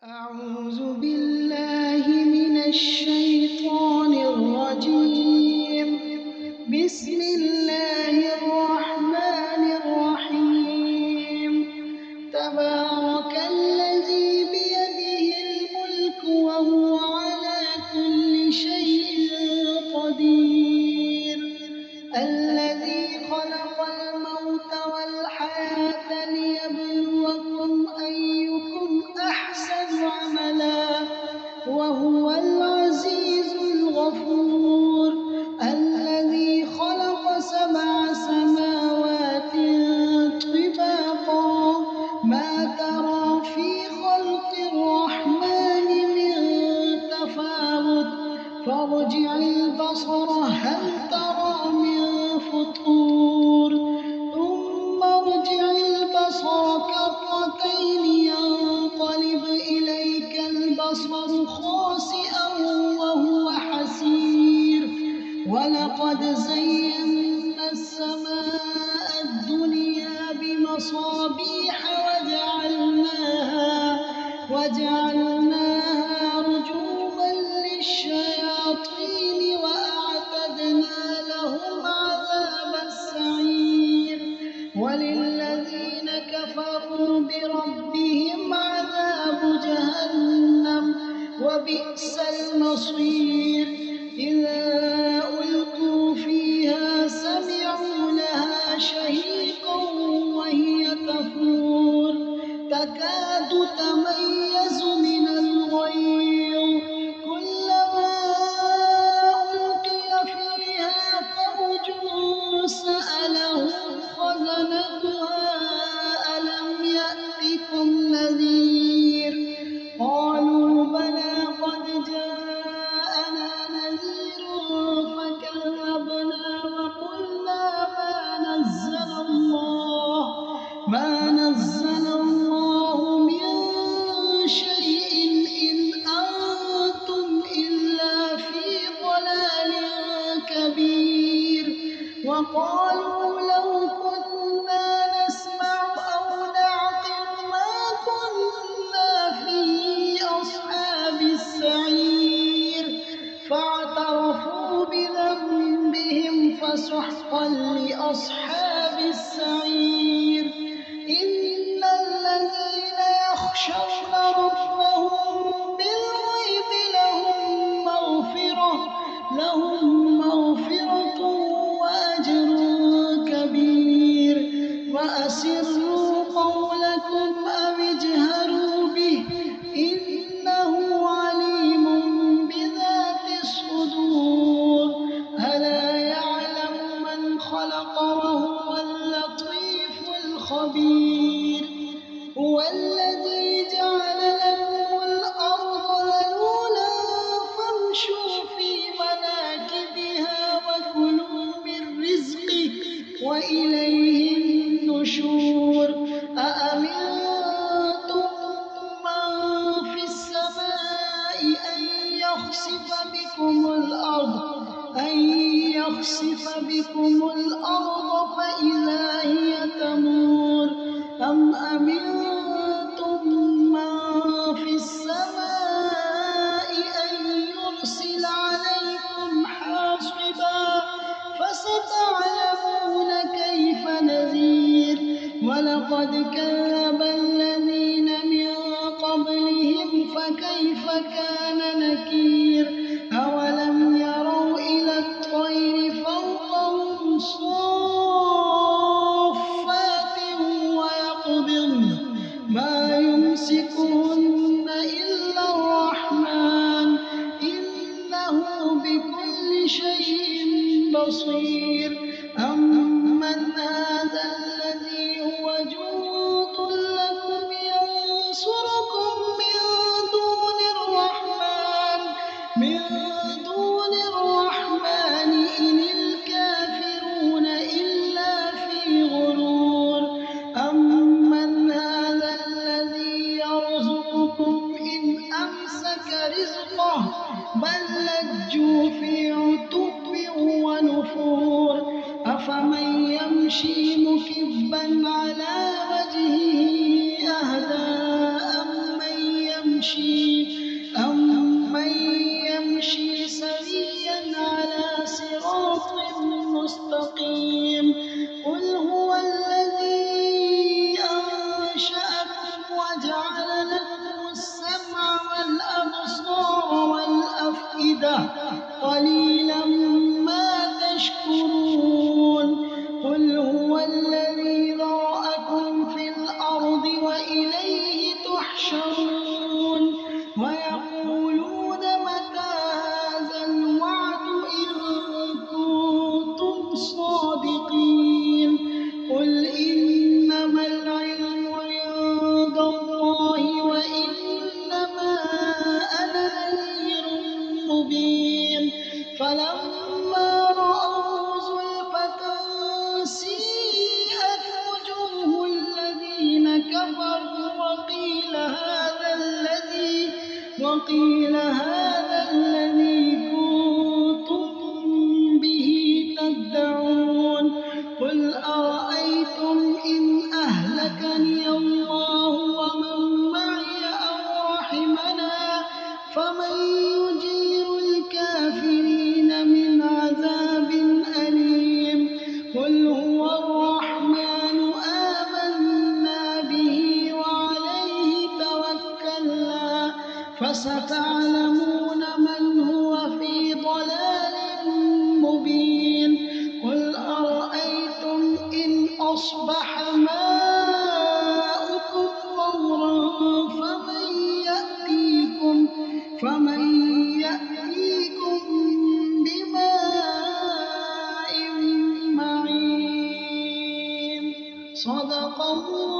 أعوذ بالله من الشيطان الرجيم. بسم الله الرحمن الرحيم. تبارك الذي بيده الملك وهو على كل شيء قدير. الذي خلق الموت والحياة ليبلوكم أيكم أحسن عملا وهو العزيز الغفور. الذي خلق 7 سماوات طباقا ما ترى في خلق الرحمن من تفاوت فارجع البصر هل ترى من فطور ثم ارجع البصر كرتين ينقلب إليك البصر خاسئا وهو حسير. ولقد زينا السماء الدنيا بمصابيح وجعلناها رجوما للشياطين وأعتدنا لهم عذاب السعير. وللذين كفروا بربهم عذاب جهنم وبئس المصير. إذا ألقوا فيها سمعوا لها شهيقا وهي تفور تكاد تميز من الغيظ. كلما ألقي فيها فوج سألهم خزنتها ألم يأتكم نذير. قالوا بلى قد جاءنا نذير فكذبنا وقلنا ما نزل الله من شيء إن أنتم إلا في ضلال كبير. وقالوا لو كنا نسمع أو نعقل ما كنا في أصحاب السعير. فاعترفوا بذنبهم فسحقا لأصحاب السعير. إن الذين يخشون ربهم بالغيب لهم مغفرة وأجر كبير. وأسروا قولكم أو اجهروا به إنه عليم بذات الصدور. ألا يعلم من خلق وهو اللطيف الخبير. هو الذي جعل لكم الأرض ذلولا فامشوا في مناكبها وكلوا من رزقه وإليه النشور. أأمنتم من في السماء أن يخسف بكم الأرض فإذا هي تمور. أم أمنتم من في السماء أن يرسل عليكم حاصبا فستعلمون كيف نذير. ولقد كذب الذين من قبلهم فكيف كان نكير. أولم يروا إلى الطير فوقهم صافات ويقبضن ما يمسكهن إلا الرحمن إنه بكل شيء بصير. أمن هذا الذي هو جند لكم ينصركم من دون الرحمن يمشي سويا على صراط مستقيم قل هو الذي أنشأكم وجعل لكم السمع والأبصار والأفئدة قليلا ما تشكرون قل هو الذي ذرأكم في الأرض وإليه تحشرون ويقولون متى هذا الوعد إن كنتم صادقين قل إنما العلم عند الله وإنما أنا نذير مبين فلما رأوا زلفة سيئت وجوه الذين كفروا وقيل هذا الذي كنتم به تدعون قل أرأيتم إن أهلكني الله ومن معي أو رحمنا فمن يجير الكافرين من عذاب أليم قل هو الرحمن آمنا به وعليه توكلنا فستعلمون من هو في ضلال مبين قل أرأيتم إن أصبح ماؤكم غورا فمن يأتيكم بماء معين صدق الله